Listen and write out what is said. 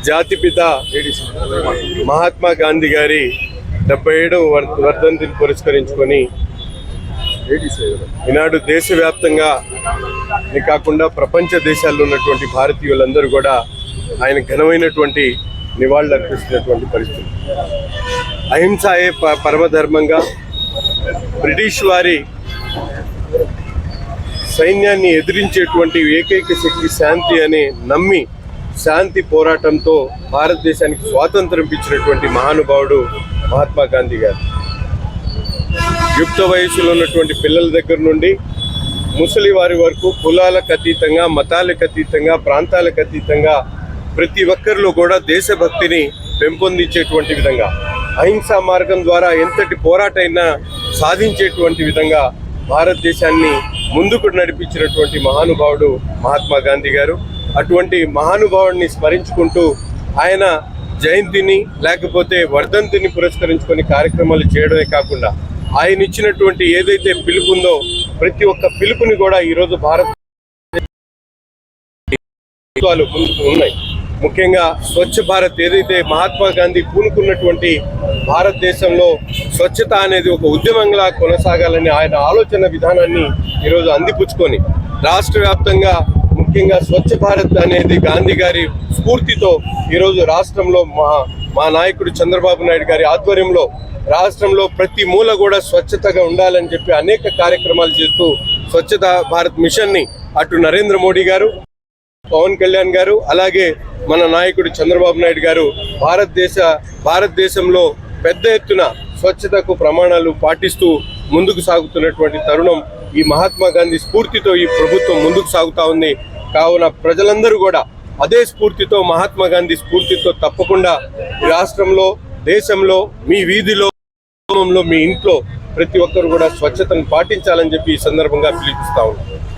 జాతిపిత మహాత్మా గాంధీ గారి 77వ వర్ధంతిని పురస్కరించుకొని ఈనాడు దేశవ్యాప్తంగా కాకుండా ప్రపంచ దేశాల్లో ఉన్నటువంటి భారతీయులందరూ కూడా ఆయన ఘనమైనటువంటి నివాళులు అర్పిస్తున్నటువంటి పరిస్థితి. అహింసాయే పరమధర్మంగా బ్రిటిష్ వారి సైన్యాన్ని ఎదిరించేటువంటి ఏకైక శక్తి శాంతి అని నమ్మి శాంతి పోరాటంతో భారతదేశానికి స్వాతంత్రం ఇచ్చినటువంటి మహానుభావుడు మహాత్మా గాంధీ గారు. యుక్త వయసులో ఉన్నటువంటి పిల్లల దగ్గర నుండి ముసలి వారి వరకు కులాలకు అతీతంగా, మతాలకు అతీతంగా, ప్రాంతాలకు అతీతంగా ప్రతి ఒక్కరిలో కూడా దేశభక్తిని పెంపొందించేటువంటి విధంగా, అహింసా మార్గం ద్వారా ఎంతటి పోరాటైనా సాధించేటువంటి విధంగా భారతదేశాన్ని ముందుకు నడిపించినటువంటి మహానుభావుడు మహాత్మా గాంధీ గారు. అటువంటి మహానుభావుడిని స్మరించుకుంటూ ఆయన జయంతిని లేకపోతే వర్ధంతిని పురస్కరించుకొని కార్యక్రమాలు చేయడమే కాకుండా ఆయన ఇచ్చినటువంటి ఏదైతే పిలుపు ఉందో ప్రతి ఒక్క పిలుపుని కూడా ఈరోజు భారత ముందుకు ఉన్నాయి. ముఖ్యంగా స్వచ్ఛ భారత్ ఏదైతే మహాత్మా గాంధీ పూనుకున్నటువంటి భారతదేశంలో స్వచ్ఛత అనేది ఒక ఉద్యమంగా కొనసాగాలని ఆయన ఆలోచన విధానాన్ని ఈరోజు అందిపుచ్చుకొని రాష్ట్ర వ్యాప్తంగా ముఖ్యంగా స్వచ్ఛ భారత్ అనేది గాంధీ గారి స్ఫూర్తితో ఈరోజు రాష్ట్రంలో మా నాయకుడు చంద్రబాబు నాయుడు గారి ఆధ్వర్యంలో రాష్ట్రంలో ప్రతి మూల కూడా స్వచ్ఛతగా ఉండాలని చెప్పి అనేక కార్యక్రమాలు చేస్తూ స్వచ్ఛత భారత్ మిషన్ని అటు నరేంద్ర మోడీ గారు, పవన్ కళ్యాణ్ గారు, అలాగే మన నాయకుడు చంద్రబాబు నాయుడు గారు భారతదేశంలో పెద్ద ఎత్తున స్వచ్ఛతకు ప్రమాణాలు పాటిస్తూ ముందుకు సాగుతున్నటువంటి తరుణం. ఈ మహాత్మా గాంధీ స్ఫూర్తితో ఈ ప్రభుత్వం ముందుకు సాగుతా ఉంది. కావున ప్రజలందరూ కూడా అదే స్ఫూర్తితో, మహాత్మా గాంధీ స్ఫూర్తితో తప్పకుండా రాష్ట్రంలో, దేశంలో, మీ వీధిలో, మీ ఇంట్లో ప్రతి ఒక్కరు కూడా స్వచ్ఛతను పాటించాలని చెప్పి ఈ సందర్భంగా పిలుపుస్తా ఉన్నాం.